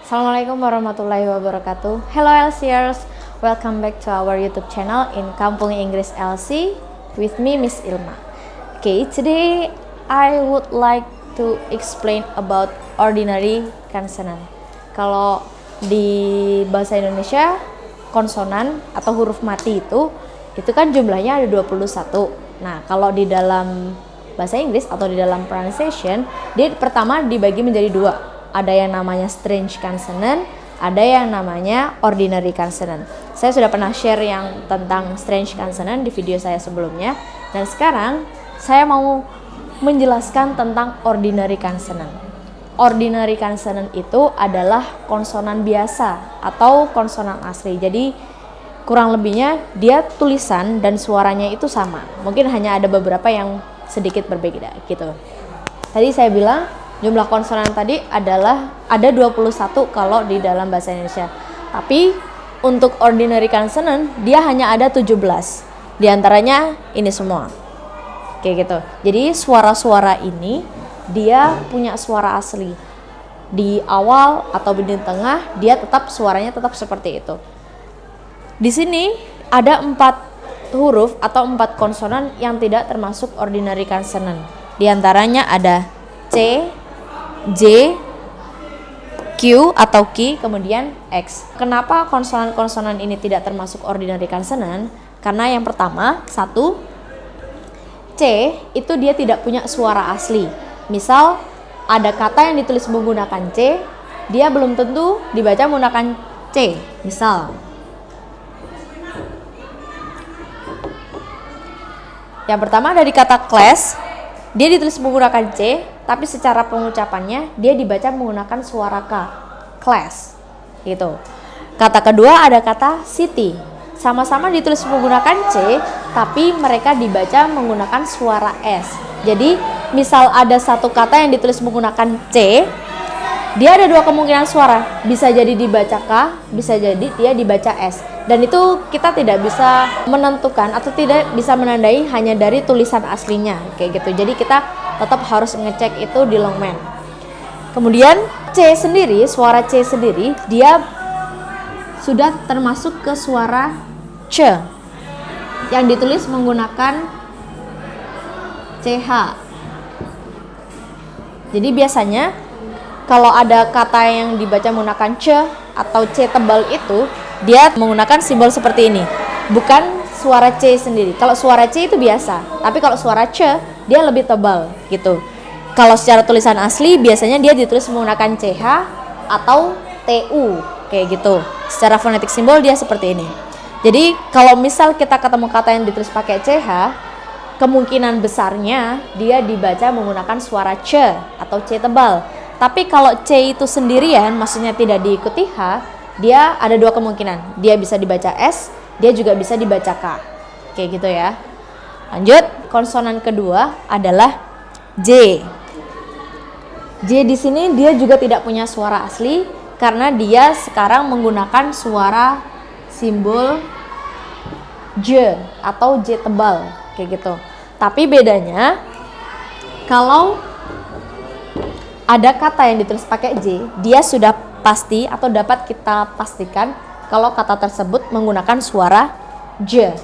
Assalamualaikum warahmatullahi wabarakatuh. Hello LCers, welcome back to our YouTube channel in Kampung Inggris LC with me Miss Ilma. Okay, today I would like to explain about ordinary consonant. Kalau di bahasa Indonesia konsonan atau huruf mati itu kan jumlahnya ada 21. Nah, kalau di dalam bahasa Inggris atau di dalam pronunciation, dia pertama dibagi menjadi dua. Ada yang namanya strange consonant, ada yang namanya ordinary consonant. Saya sudah pernah share yang tentang strange consonant di video saya sebelumnya, dan sekarang saya mau menjelaskan tentang ordinary consonant. Ordinary consonant itu adalah konsonan biasa atau konsonan asli. Jadi kurang lebihnya dia tulisan dan suaranya itu sama. Mungkin hanya ada beberapa yang sedikit berbeda gitu. Tadi saya bilang jumlah konsonan tadi adalah ada 21 kalau di dalam bahasa Indonesia. Tapi untuk ordinary consonant dia hanya ada 17. Di antaranya ini semua. Kayak gitu. Jadi suara-suara ini dia punya suara asli. Di awal atau di tengah dia tetap suaranya tetap seperti itu. Di sini ada 4 huruf atau 4 konsonan yang tidak termasuk ordinary consonant. Di antaranya ada C, J, Q atau Q, kemudian X. Kenapa konsonan-konsonan ini tidak termasuk ordinary consonant? Karena yang pertama, satu, C itu dia tidak punya suara asli. Misal ada kata yang ditulis menggunakan C, dia belum tentu dibaca menggunakan C. Misal yang pertama dari kata class, dia ditulis menggunakan C, tapi secara pengucapannya dia dibaca menggunakan suara K, class, gitu. Kata kedua ada kata city, sama-sama ditulis menggunakan C, tapi mereka dibaca menggunakan suara S. Jadi, misal ada satu kata yang ditulis menggunakan C, dia ada dua kemungkinan suara, bisa jadi dibaca K, bisa jadi dia dibaca S. Dan itu kita tidak bisa menentukan atau tidak bisa menandai hanya dari tulisan aslinya, kayak gitu. Jadi kita tetap harus ngecek itu di longman. Kemudian C sendiri, suara C sendiri, dia sudah termasuk ke suara C yang ditulis menggunakan CH. Jadi biasanya kalau ada kata yang dibaca menggunakan C atau C tebal itu, dia menggunakan simbol seperti ini, bukan suara C sendiri. Kalau suara C itu biasa, tapi kalau suara C dia lebih tebal gitu. Kalau secara tulisan asli biasanya dia ditulis menggunakan CH atau TU kayak gitu. Secara fonetik simbol dia seperti ini. Jadi kalau misal kita ketemu kata yang ditulis pakai CH, kemungkinan besarnya dia dibaca menggunakan suara C atau C tebal. Tapi kalau C itu sendirian, maksudnya tidak diikuti H, dia ada dua kemungkinan. Dia bisa dibaca S, dia juga bisa dibaca K. Kayak gitu ya. Lanjut, konsonan kedua adalah J. J di sini dia juga tidak punya suara asli karena dia sekarang menggunakan suara simbol J atau J tebal, kayak gitu. Tapi bedanya kalau ada kata yang ditulis pakai J, dia sudah pasti atau dapat kita pastikan kalau kata tersebut menggunakan suara J.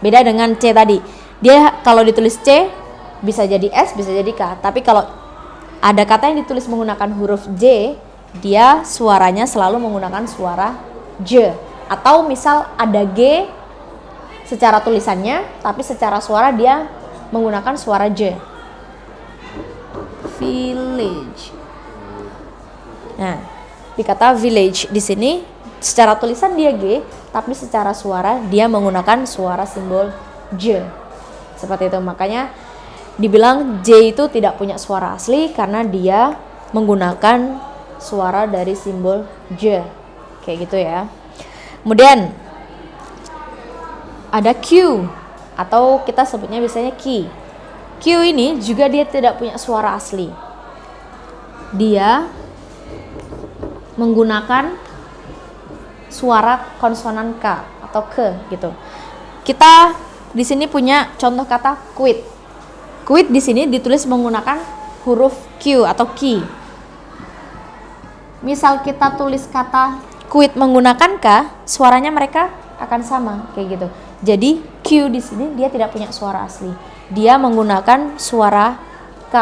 Beda dengan C tadi. Dia kalau ditulis C bisa jadi S, bisa jadi K. Tapi kalau ada kata yang ditulis menggunakan huruf J, dia suaranya selalu menggunakan suara J. Atau misal ada G secara tulisannya, tapi secara suara dia menggunakan suara J. Village. Nah, di kata village di sini secara tulisan dia G, tapi secara suara dia menggunakan suara simbol J. Seperti itu. Makanya dibilang J itu tidak punya suara asli karena dia menggunakan suara dari simbol J. Kayak gitu ya. Kemudian ada Q atau kita sebutnya biasanya Q. Q ini juga dia tidak punya suara asli. Dia menggunakan suara konsonan K atau K gitu. Kita di sini punya contoh kata quit. Quit di sini ditulis menggunakan huruf Q atau Q. misal kita tulis kata quit menggunakan K, suaranya mereka akan sama kayak gitu. Jadi Q di sini dia tidak punya suara asli. Dia menggunakan suara K.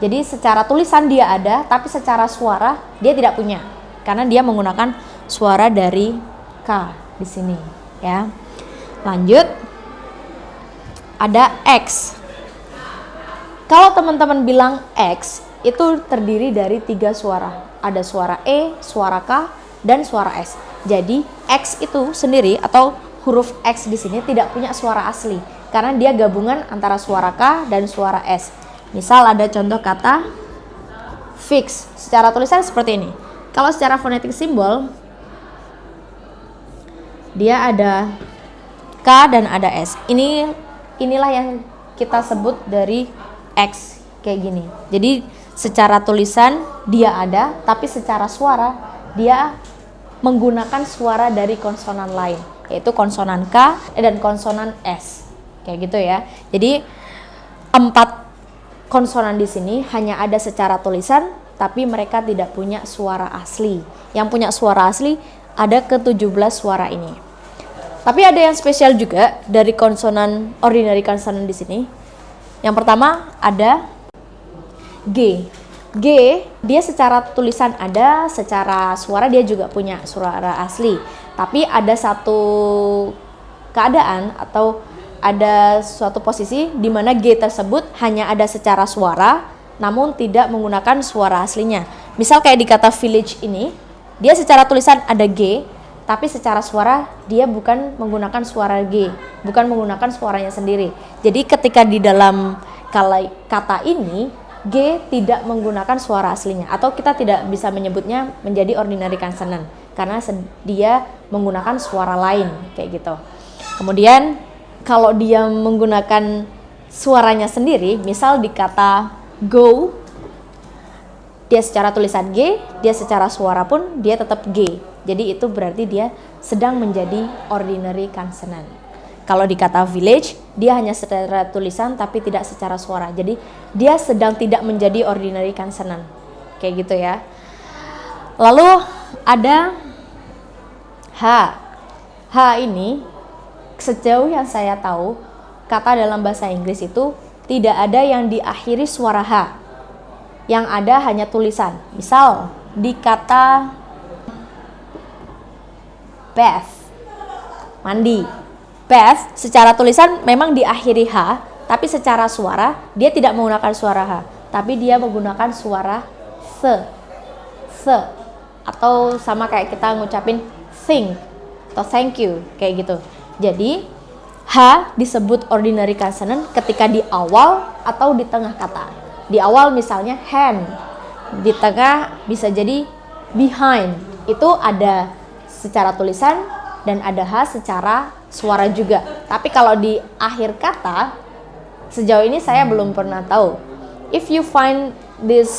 Jadi secara tulisan dia ada, tapi secara suara dia tidak punya. Karena dia menggunakan suara dari K di sini, ya. Lanjut. Ada X. Kalau teman-teman bilang X, itu terdiri dari 3 suara. Ada suara E, suara K, dan suara S. Jadi X itu sendiri atau huruf X di sini tidak punya suara asli karena dia gabungan antara suara K dan suara S. Misal ada contoh kata fix. Secara tulisan seperti ini. Kalau secara phonetic simbol dia ada K dan ada S. Inilah yang kita sebut dari X kayak gini. Jadi secara tulisan dia ada, tapi secara suara dia menggunakan suara dari konsonan lain, yaitu konsonan K dan konsonan S. Kayak gitu ya. Jadi 4 konsonan di sini hanya ada secara tulisan, tapi mereka tidak punya suara asli. Yang punya suara asli ada ke-17 suara ini. Tapi ada yang spesial juga dari konsonan ordinary consonant di sini. Yang pertama ada G. G, dia secara tulisan ada, secara suara dia juga punya suara asli. Tapi ada satu keadaan atau ada suatu posisi di mana G tersebut hanya ada secara suara, namun tidak menggunakan suara aslinya. Misal kayak di kata village ini, dia secara tulisan ada G, tapi secara suara dia bukan menggunakan suara G, bukan menggunakan suaranya sendiri. Jadi ketika di dalam kata ini, G tidak menggunakan suara aslinya, atau kita tidak bisa menyebutnya menjadi ordinary consonant karena dia menggunakan suara lain kayak gitu. Kemudian kalau dia menggunakan suaranya sendiri, misal di kata go, dia secara tulisan G, dia secara suara pun dia tetap G. Jadi itu berarti dia sedang menjadi ordinary consonant. Kalau di kata village, dia hanya secara tulisan tapi tidak secara suara. Jadi dia sedang tidak menjadi ordinary consonant. Kayak gitu ya. Lalu ada H. H ini sejauh yang saya tahu, kata dalam bahasa Inggris itu tidak ada yang diakhiri suara H. Yang ada hanya tulisan. Misal di kata bath, mandi. Bath secara tulisan memang diakhiri H, tapi secara suara dia tidak menggunakan suara H, tapi dia menggunakan suara se, atau sama kayak kita ngucapin think atau thank you kayak gitu. Jadi H disebut ordinary consonant ketika di awal atau di tengah kata. Di awal misalnya hand, di tengah bisa jadi behind. Itu ada secara tulisan dan ada H secara suara juga. Tapi kalau di akhir kata, sejauh ini saya belum pernah tahu. If you find this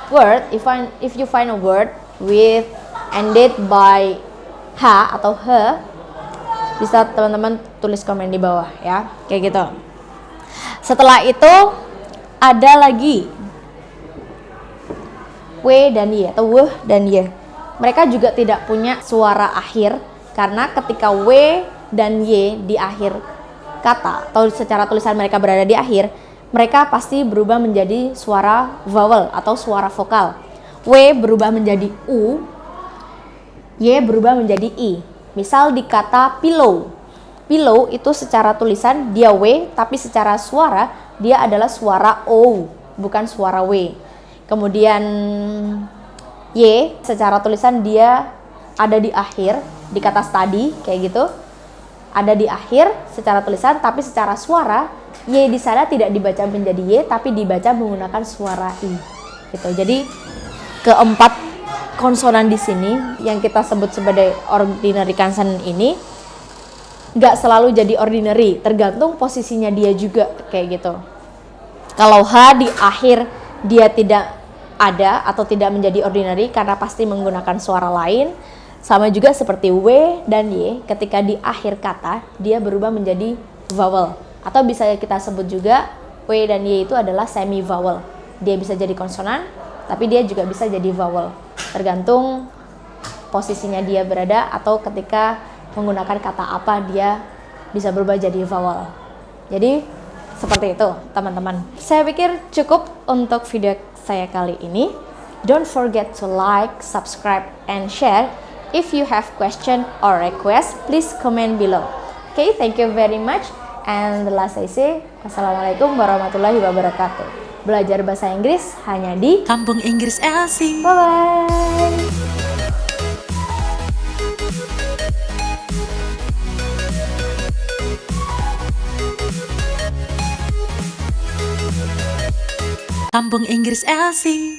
word, if you find a word with ended by H atau H, bisa teman-teman tulis komen di bawah ya, kayak gitu. Setelah itu ada lagi W dan Y atau W dan Y. Mereka juga tidak punya suara akhir karena ketika W dan Y di akhir kata atau secara tulisan mereka berada di akhir, mereka pasti berubah menjadi suara vowel atau suara vokal. W berubah menjadi U, Y berubah menjadi I. Misal di kata pillow. Pillow itu secara tulisan dia W, tapi secara suara dia adalah suara O, bukan suara W. Kemudian Y secara tulisan dia ada di akhir, di kata study kayak gitu. Ada di akhir secara tulisan, tapi secara suara Y di sana tidak dibaca menjadi Y, tapi dibaca menggunakan suara I. Gitu. Jadi keempat konsonan di sini yang kita sebut sebagai ordinary consonant ini nggak selalu jadi ordinary, tergantung posisinya dia juga kayak gitu. Kalau H di akhir dia tidak ada atau tidak menjadi ordinary karena pasti menggunakan suara lain. Sama juga seperti W dan Y, ketika di akhir kata dia berubah menjadi vowel. Atau bisa kita sebut juga W dan Y itu adalah semi vowel. Dia bisa jadi konsonan, tapi dia juga bisa jadi vowel. tergantung posisinya dia berada atau ketika menggunakan kata apa dia bisa berubah jadi vowel. Jadi seperti itu teman-teman. Saya pikir cukup untuk video saya kali ini. Don't forget to like, subscribe, and share. If you have question or request, please comment below. Okay, thank you very much. And the last I say, Wassalamualaikum warahmatullahi wabarakatuh. Belajar bahasa Inggris hanya di Kampung Inggris Elsie. Bye-bye. Kampung Inggris Elsie.